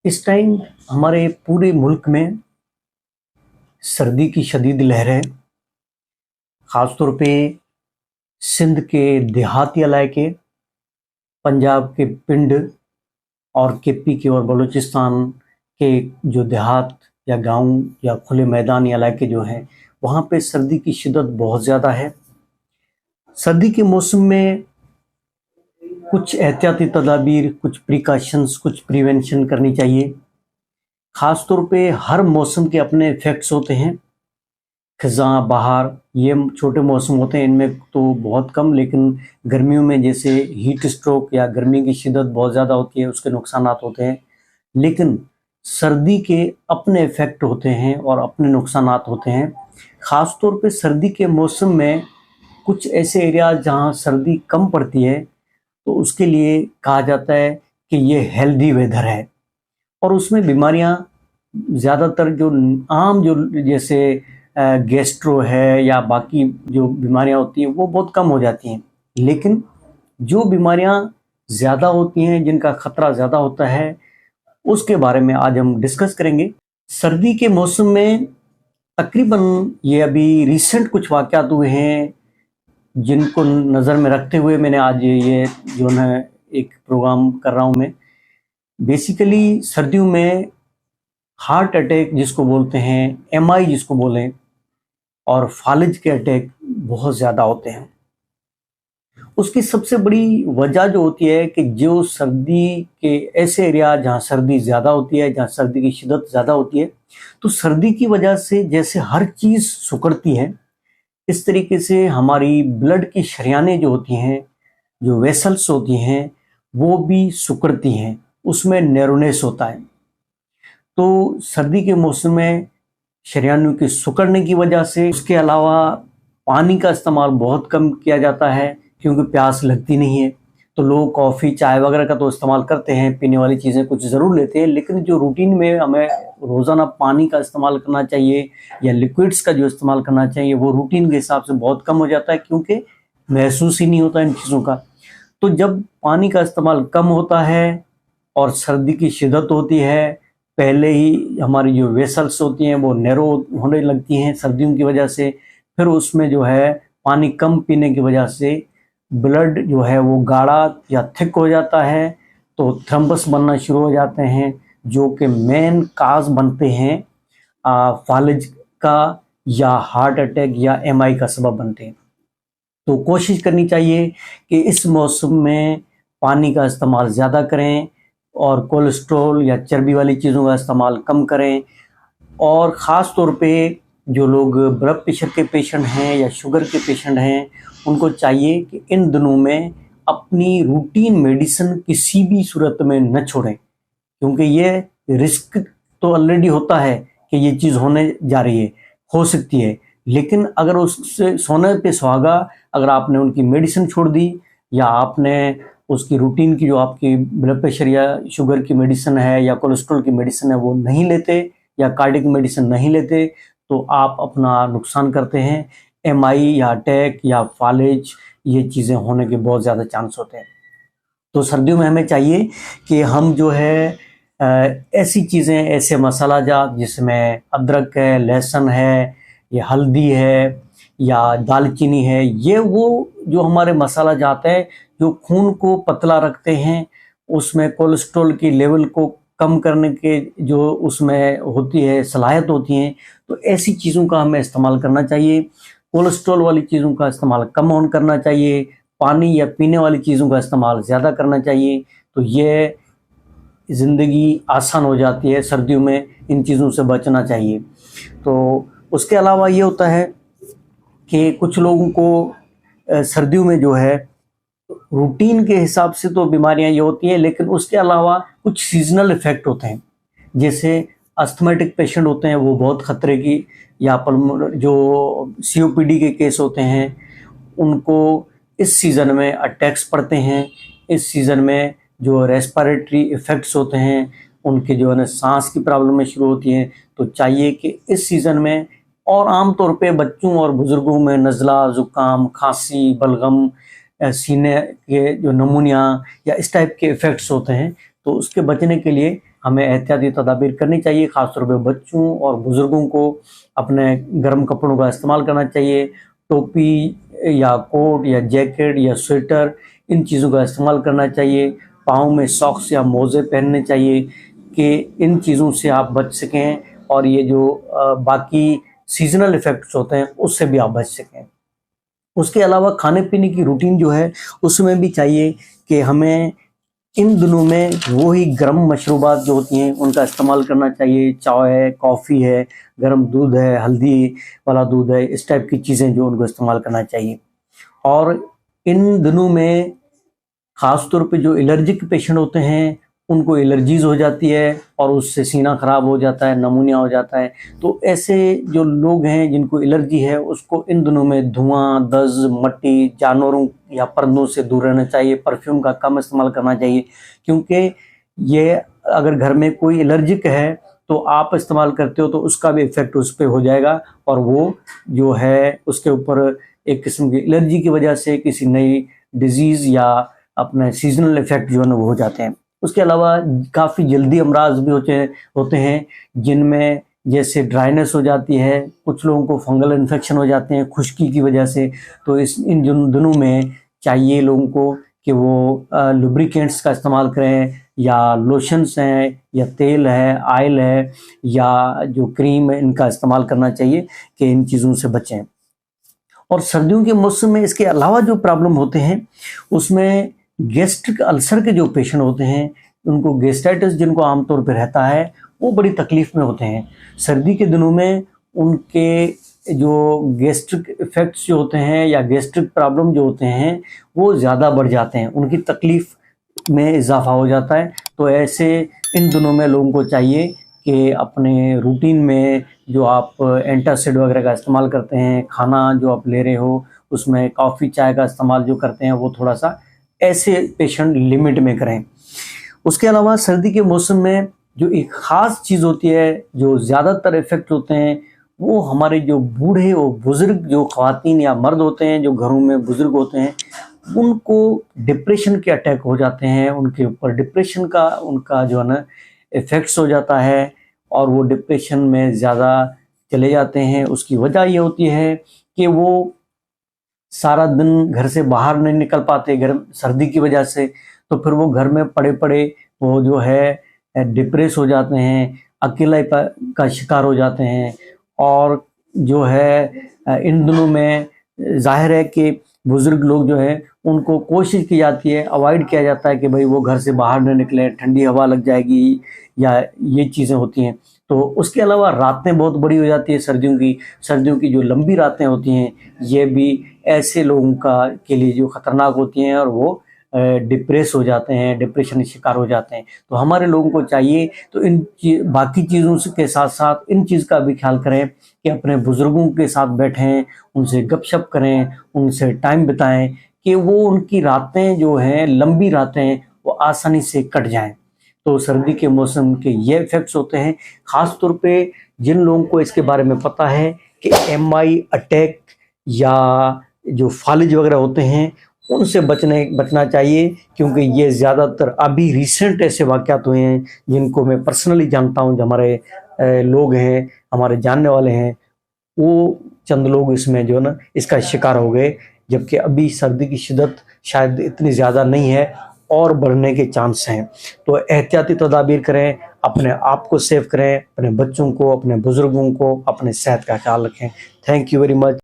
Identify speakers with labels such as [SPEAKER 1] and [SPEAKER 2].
[SPEAKER 1] इस टाइम हमारे पूरे मुल्क में सर्दी की शदीद लहर है। ख़ासतौर पे सिंध के देहाती इलाके, पंजाब के पिंड और केपी के और बलूचिस्तान के जो देहात या गांव या खुले मैदानी इलाके जो हैं, वहाँ पे सर्दी की शिद्दत बहुत ज़्यादा है। सर्दी के मौसम में कुछ एहतियाती तदाबीर, कुछ प्रिकॉशंस, कुछ प्रिवेंशन करनी चाहिए। ख़ास तौर पे हर मौसम के अपने इफ़ेक्ट्स होते हैं। ख़ज़ां, बहार ये छोटे मौसम होते हैं, इनमें तो बहुत कम, लेकिन गर्मियों में जैसे हीट स्ट्रोक या गर्मी की शिद्दत बहुत ज़्यादा होती है, उसके नुकसानात होते हैं। लेकिन सर्दी के अपने इफ़ेक्ट होते हैं और अपने नुकसानात होते हैं। ख़ास तौर पे सर्दी के मौसम में कुछ ऐसे एरिया जहाँ सर्दी कम पड़ती है, तो उसके लिए कहा जाता है कि ये हेल्दी वेदर है और उसमें बीमारियां ज़्यादातर जो आम जो जैसे गैस्ट्रो है या बाकी जो बीमारियां होती हैं वो बहुत कम हो जाती हैं। लेकिन जो बीमारियां ज़्यादा होती हैं, जिनका ख़तरा ज़्यादा होता है, उसके बारे में आज हम डिस्कस करेंगे। सर्दी के मौसम में तकरीबन ये अभी रिसेंट कुछ वाक़यात हुए हैं जिनको नज़र में रखते हुए मैंने आज ये जो है एक प्रोग्राम कर रहा हूँ मैं। बेसिकली सर्दियों में हार्ट अटैक जिसको बोलते हैं, एमआई जिसको बोलें, और फालिज के अटैक बहुत ज़्यादा होते हैं। उसकी सबसे बड़ी वजह जो होती है कि जो सर्दी के ऐसे एरिया जहाँ सर्दी ज़्यादा होती है, जहाँ सर्दी की शिद्दत ज़्यादा होती है, तो सर्दी की वजह से जैसे हर चीज़ सिकुड़ती है, इस तरीके से हमारी ब्लड की शरियानें जो होती हैं, जो वेसल्स होती हैं, वो भी सिकुड़ती हैं, उसमें नैरोनेस होता है। तो सर्दी के मौसम में शरियानों के सिकुड़ने की वजह से, उसके अलावा पानी का इस्तेमाल बहुत कम किया जाता है क्योंकि प्यास लगती नहीं है। तो लोग कॉफ़ी, चाय वगैरह का तो इस्तेमाल करते हैं, पीने वाली चीज़ें कुछ ज़रूर लेते हैं, लेकिन जो रूटीन में हमें रोज़ाना पानी का इस्तेमाल करना चाहिए या लिक्विड्स का जो इस्तेमाल करना चाहिए, वो रूटीन के हिसाब से बहुत कम हो जाता है क्योंकि महसूस ही नहीं होता इन चीज़ों का। तो जब पानी का इस्तेमाल कम होता है और सर्दी की शिद्दत होती है, पहले ही हमारी जो वेसल्स होती हैं वो नैरो होने लगती हैं सर्दियों की वजह से। फिर उसमें जो है पानी कम पीने की वजह से ब्लड जो है वो गाढ़ा या थिक हो जाता है, तो थ्रम्बस बनना शुरू हो जाते हैं, जो कि मेन काज बनते हैं फालिज का या हार्ट अटैक या एमआई का सबब बनते हैं। तो कोशिश करनी चाहिए कि इस मौसम में पानी का इस्तेमाल ज़्यादा करें और कोलेस्ट्रॉल या चर्बी वाली चीज़ों का इस्तेमाल कम करें। और ख़ास तौर पे जो लोग ब्लड प्रेशर के पेशेंट हैं या शुगर के पेशेंट हैं, उनको चाहिए कि इन दिनों में अपनी रूटीन मेडिसिन किसी भी सूरत में न छोड़ें, क्योंकि ये रिस्क तो ऑलरेडी होता है कि ये चीज़ होने जा रही है, हो सकती है, लेकिन अगर उससे सोने पे सुहागा अगर आपने उनकी मेडिसिन छोड़ दी या आपने उसकी रूटीन की जो आपकी ब्लड प्रेशर या शुगर की मेडिसिन है या कोलेस्ट्रॉल की मेडिसिन है वो नहीं लेते या कार्डियक मेडिसिन नहीं लेते, तो आप अपना नुकसान करते हैं। एमआई या अटैक या फालिज ये चीज़ें होने के बहुत ज़्यादा चांस होते हैं। तो सर्दियों में हमें चाहिए कि हम जो है ऐसी चीज़ें, ऐसे मसाला जात जिसमें अदरक है, लहसुन है, या हल्दी है या दालचीनी है, ये वो जो हमारे मसाला जात है जो खून को पतला रखते हैं, उसमें कोलेस्ट्रॉल की लेवल को कम करने के जो उसमें होती है सलाहियत होती हैं, तो ऐसी चीज़ों का हमें इस्तेमाल करना चाहिए। कोलेस्ट्रॉल वाली चीज़ों का इस्तेमाल कम ऑन करना चाहिए, पानी या पीने वाली चीज़ों का इस्तेमाल ज़्यादा करना चाहिए। तो ये ज़िंदगी आसान हो जाती है, सर्दियों में इन चीज़ों से बचना चाहिए। तो उसके अलावा ये होता है कि कुछ लोगों को सर्दियों में जो है रूटीन के हिसाब से तो बीमारियां ये होती हैं, लेकिन उसके अलावा कुछ सीजनल इफ़ेक्ट होते हैं। जैसे अस्थमेटिक पेशेंट होते हैं, वो बहुत ख़तरे की, या जो सीओपीडी के केस होते हैं, उनको इस सीज़न में अटैक्स पड़ते हैं। इस सीज़न में जो रेस्पिरेटरी इफ़ेक्ट्स होते हैं, उनके जो है ना सांस की प्रॉब्लमें शुरू होती हैं। तो चाहिए कि इस सीज़न में, और आम तौर पे बच्चों और बुज़ुर्गों में नज़ला, ज़ुकाम, खांसी, बलगम, सीने के जो नमूनिया या इस टाइप के इफ़ेक्ट्स होते हैं, तो उसके बचने के लिए हमें एहतियाती तदाबीर करनी चाहिए। ख़ासतौर पे बच्चों और बुज़ुर्गों को अपने गर्म कपड़ों का इस्तेमाल करना चाहिए। टोपी या कोट या जैकेट या स्वेटर, इन चीज़ों का इस्तेमाल करना चाहिए। पाँव में सॉक्स या मोज़े पहनने चाहिए कि इन चीज़ों से आप बच सकें और ये जो बाकी सीजनल इफ़ेक्ट्स होते हैं उससे भी आप बच सकें। उसके अलावा खाने पीने की रूटीन जो है उसमें भी चाहिए कि हमें इन दिनों में वो ही गर्म मशरूबात जो होती हैं उनका इस्तेमाल करना चाहिए। चाय है, कॉफ़ी है, गर्म दूध है, हल्दी वाला दूध है, इस टाइप की चीज़ें जो उनको इस्तेमाल करना चाहिए। और इन दिनों में ख़ास तौर पे जो एलर्जिक पेशेंट होते हैं उनको एलर्जीज़ हो जाती है और उससे सीना ख़राब हो जाता है, नमूनिया हो जाता है। तो ऐसे जो लोग हैं जिनको एलर्जी है उसको इन दिनों में धुआं, दज़, मट्टी, जानवरों या परिंदों से दूर रहना चाहिए। परफ्यूम का कम इस्तेमाल करना चाहिए, क्योंकि ये अगर घर में कोई एलर्जिक है तो आप इस्तेमाल करते हो तो उसका भी इफ़ेक्ट उस पर हो जाएगा और वो जो है उसके ऊपर एक किस्म की एलर्जी की वजह से किसी नई डिजीज़ या अपने सीजनल इफ़ेक्ट जो है वो हो जाते हैं। उसके अलावा काफ़ी जल्दी अमराज भी होते हैं जिनमें जैसे ड्राइनेस हो जाती है, कुछ लोगों को फंगल इन्फेक्शन हो जाते हैं खुश्की की वजह से। तो इन दिनों में चाहिए लोगों को कि वो लुब्रिकेंट्स का इस्तेमाल करें या लोशंस हैं या तेल है, ऑयल है या जो क्रीम है, इनका इस्तेमाल करना चाहिए कि इन चीज़ों से बचें। और सर्दियों के मौसम में इसके अलावा जो प्रॉब्लम होते हैं उसमें गैस्ट्रिक अल्सर के जो पेशेंट होते हैं उनको गैस्ट्राइटिस जिनको आमतौर पर रहता है वो बड़ी तकलीफ़ में होते हैं। सर्दी के दिनों में उनके जो गैस्ट्रिक इफ़ेक्ट्स जो होते हैं या गैस्ट्रिक प्रॉब्लम जो होते हैं वो ज़्यादा बढ़ जाते हैं, उनकी तकलीफ़ में इजाफा हो जाता है। तो ऐसे इन दिनों में लोगों को चाहिए कि अपने रूटीन में जो आप एंटासिड वगैरह का इस्तेमाल करते हैं, खाना जो आप ले रहे हो उसमें कॉफ़ी चाय का इस्तेमाल जो करते हैं वो थोड़ा सा ऐसे पेशेंट लिमिट में करें। उसके अलावा सर्दी के मौसम में जो एक ख़ास चीज़ होती है जो ज़्यादातर इफ़ेक्ट होते हैं वो हमारे जो बूढ़े और बुज़ुर्ग जो ख़वातीन या मर्द होते हैं जो घरों में बुज़ुर्ग होते हैं उनको डिप्रेशन के अटैक हो जाते हैं। उनके ऊपर डिप्रेशन का उनका जो है ना इफ़ेक्ट्स हो जाता है और वो डिप्रेशन में ज़्यादा चले जाते हैं। उसकी वजह ये होती है कि वो सारा दिन घर से बाहर नहीं निकल पाते गर्म सर्दी की वजह से, तो फिर वो घर में पड़े पड़े वो जो है डिप्रेस हो जाते हैं, अकेला का शिकार हो जाते हैं। और जो है इन दिनों में जाहिर है कि बुज़ुर्ग लोग जो है उनको कोशिश की जाती है, अवॉइड किया जाता है कि भाई वो घर से बाहर न निकले, ठंडी हवा लग जाएगी या ये चीज़ें होती हैं। तो उसके अलावा रातें बहुत बड़ी हो जाती है सर्दियों की जो लंबी रातें होती हैं ये भी ऐसे लोगों के लिए जो ख़तरनाक होती हैं और वो डिप्रेस हो जाते हैं, डिप्रेशन के शिकार हो जाते हैं। तो हमारे लोगों को चाहिए तो बाकी चीज़ों के साथ साथ इन चीज़ का भी ख्याल करें कि अपने बुज़ुर्गों के साथ बैठें, उनसे गपशप करें, उनसे टाइम बिताएं कि वो उनकी रातें जो हैं लंबी रातें वो आसानी से कट जाएं। तो सर्दी के मौसम के ये इफ़ेक्ट्स होते हैं। ख़ास तौर पे जिन लोगों को इसके बारे में पता है कि एमआई अटैक या जो फालिज वगैरह होते हैं उनसे बचना चाहिए, क्योंकि ये ज़्यादातर अभी रिसेंट ऐसे वाक़यात हुए हैं जिनको मैं पर्सनली जानता हूँ। जो हमारे लोग हैं, हमारे जानने वाले हैं, वो चंद लोग इसमें जो है ना इसका शिकार हो गए, जबकि अभी सर्दी की शिद्दत शायद इतनी ज़्यादा नहीं है और बढ़ने के चांस हैं। तो एहतियाती तदाबीर करें, अपने आप को सेव करें, अपने बच्चों को, अपने बुज़ुर्गों को, अपने सेहत का ख्याल रखें। Thank you very much.